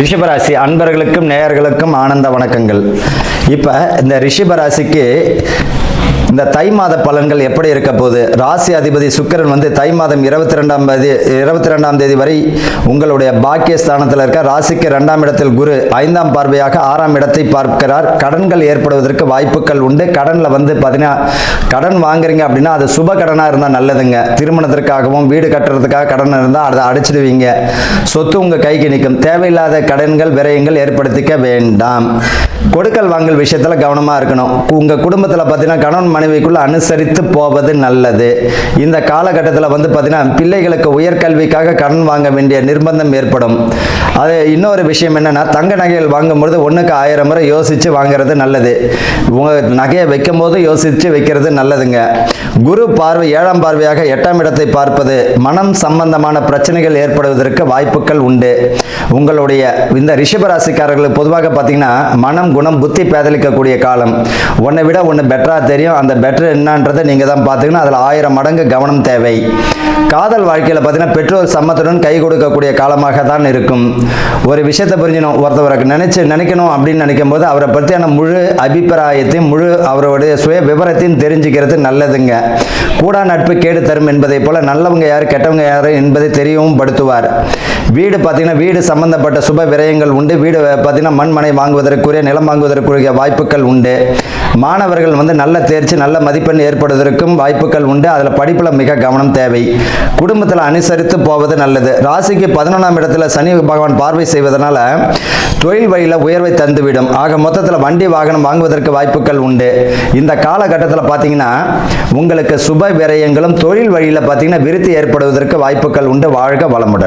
ரிஷபராசி அன்பர்களுக்கும் நேயர்களுக்கும் ஆனந்த வணக்கங்கள். இப்போ இந்த ரிஷபராசிக்கு இந்த தை மாத பலன்கள் எப்படி இருக்க போகுது? ராசி அதிபதி சுக்கிரன் வந்து தை மாதம் 22ஆம் தேதி வரை உங்களுடைய பாக்கியஸ்தானத்தில் இருக்க. ராசிக்கு 2ஆம் இடத்தில் குரு 5ஆம் பார்வையாக 6ஆம் இடத்தை பார்க்கிறார். கடன்கள் ஏற்படுவதற்கு வாய்ப்புகள் உண்டு. கடனில் வந்து பார்த்தீங்கன்னா கடன் வாங்குறீங்க அப்படின்னா அது சுப கடனாக இருந்தால் நல்லதுங்க. திருமணத்திற்காகவும் வீடு கட்டுறதுக்காக கடன் இருந்தால் அதை அடைச்சிடுவீங்க. சொத்து உங்கள் கைக்கு நிற்கும். தேவையில்லாத கடன்கள் விரயங்கள் ஏற்படுத்திக்க வேண்டாம். கொடுக்கல் வாங்கல் விஷயத்தில் கவனமாக இருக்கணும். உங்கள் குடும்பத்தில் பார்த்தீங்கன்னா கணவன் மனைவிக்குள்ள அனுசரித்து போவது நல்லது. இந்த காலகட்டத்தில் வந்து பார்த்தீங்கன்னா பிள்ளைகளுக்கு உயர்கல்விக்காக கடன் வாங்க வேண்டிய நிர்பந்தம் ஏற்படும். அது இன்னொரு விஷயம் என்னன்னா, தங்க நகைகள் வாங்கும்பொழுது 1க்கு 1000 முறை யோசித்து வாங்குறது நல்லது. உங்கள் நகையை வைக்கும் போது யோசித்து வைக்கிறது நல்லதுங்க. குரு பார்வை 7ஆம் பார்வையாக 8ஆம் இடத்தை பார்ப்பது மனம் சம்பந்தமான பிரச்சனைகள் ஏற்படுவதற்கு வாய்ப்புகள் உண்டு. உங்களுடைய இந்த ரிஷபராசிக்காரர்களுக்கு பொதுவாக பார்த்தீங்கன்னா மனம் குணம் புத்தி பேதலிக்கக்கூடிய காலம். ஒன்றை விட ஒன்று பெட்டராக தெரியும். அந்த பெட்டர் என்னன்றதை நீங்கள் தான் பார்த்துக்கணும். அதில் 1000 மடங்கு கவனம் தேவை. காதல் வாழ்க்கையில் பார்த்தீங்கன்னா பெற்றோர் சம்மத்துடன் கை கொடுக்கக்கூடிய காலமாக தான் இருக்கும். ஒரு விஷயத்தை புரிஞ்சணும். ஒருத்தவருக்கு நினைக்கணும் அப்படின்னு நினைக்கும் போது அவரை பற்றியான முழு அபிப்பிராயத்தையும் அவருடைய சுய விவரத்தையும் தெரிஞ்சுக்கிறது நல்லதுங்க. கூடா நட்பு கேடு தரும் என்பதை போல நல்லவங்க யார் கெட்டவங்க யார் என்பதை தெரியவும் படுத்துவார். வீடு பார்த்தீங்கன்னா வீடு சம்பந்தப்பட்ட சுப விரயங்கள் உண்டு. வீடு பார்த்தீங்கன்னா மண்மனை வாங்குவதற்குரிய நிலம் வாங்குவதற்குரிய வாய்ப்புகள் உண்டு. மாணவர்கள் வந்து நல்ல தேர்ச்சி நல்ல மதிப்பெண் ஏற்படுவதற்கும் வாய்ப்புகள் உண்டு. அதில் படிப்பில் மிக கவனம் தேவை. குடும்பத்தில் அனுசரித்து போவது நல்லது. ராசிக்கு 11ஆம் இடத்துல சனி பகவான் பார்வை செய்வதனால தொழில் வழியில் உயர்வை தந்துவிடும். ஆக மொத்தத்தில் வண்டி வாகனம் வாங்குவதற்கு வாய்ப்புகள் உண்டு. இந்த காலகட்டத்தில் பார்த்தீங்கன்னா உங்களுக்கு சுப விரயங்களும் தொழில் வழியில் பார்த்தீங்கன்னா விருத்தி ஏற்படுவதற்கு வாய்ப்புகள் உண்டு. வாழ்க வளமுடன்.